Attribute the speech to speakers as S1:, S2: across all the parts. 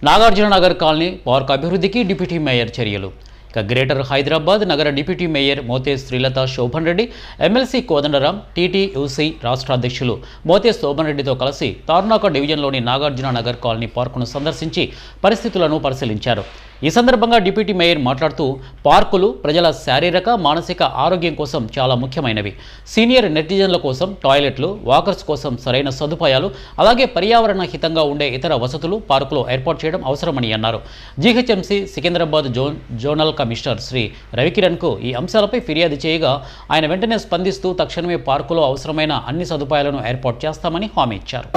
S1: Nagarjuna Nagar colony park అభివృద్ధికి deputy mayor చర్యలు. ఇక గ్రేటర్ హైదరాబాద్ నగర deputy mayor Mothe Srilatha Shobhan Reddy, MLC Kodandaram, TTUC రాష్ట్ర అధ్యక్షులు మోతే శోభన్ రెడ్డితో కలిసి తార్నాక డివిజన్లోని నాగార్జున నగర్ కాలనీ పార్కును సందర్శించి పరిస్థితులను పరిశీలించారు. ఈ సందర్భంగా డిప్యూటీ మేయర్ మాట్లాడుతూ పార్కులు ప్రజల శారీరక మానసిక ఆరోగ్యం కోసం చాలా ముఖ్యమైనవి. సీనియర్ నెటిజన్ల కోసం టాయిలెట్లు, వాకర్స్ కోసం సరైన సదుపాయాలు, అలాగే పర్యావరణ హితంగా ఉండే ఇతర వసతులు పార్కులో ఏర్పాటు చేయడం అవసరమని అన్నారు. GHMC Secunderabad zonal commissioner Shri రవికిరణ్కు ఈ అంశాలపై ఫిర్యాదు చేయగా ఆయన వెంటనే స్పందిస్తూ తక్షణమే పార్కులో అవసరమైన అన్ని సదుపాయాలను ఏర్పాటు చేస్తామని హామీ ఇచ్చారు.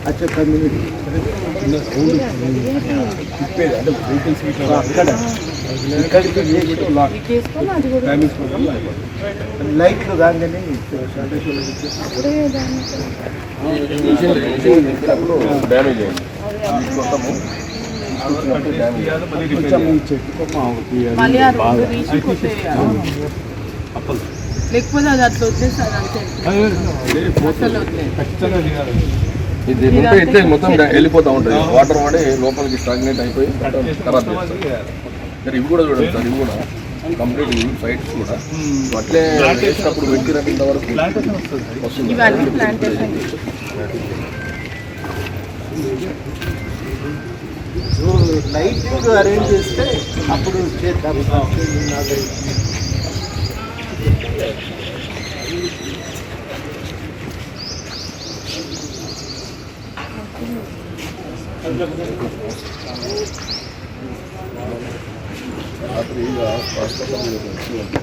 S2: अच्छा कम्युनिटी అక్కడ ఇక్కడికి లైట్లు కాగానే
S3: డ్యామేజ్
S4: లేకపోతే అది అట్లా వచ్చేస్తారు అంతే.
S3: ఇది ఇట్లే మొత్తం వెళ్ళిపోతూ ఉంటుంది. వాటర్ పడి లోపలికి స్టాగ్నేట్ అయిపోయి ఖరాబ్ చేస్తారు. ఇవి కూడా చూడండి సార్, ఇవి కూడా కంప్లీట్ సైట్స్ కూడా అట్లే వేసినప్పుడు పెట్టినంత వరకు వస్తుంది.
S2: లైటింగ్ అరేంజ్ చేస్తే అప్పుడు చేద్దాం.
S3: రాత్రి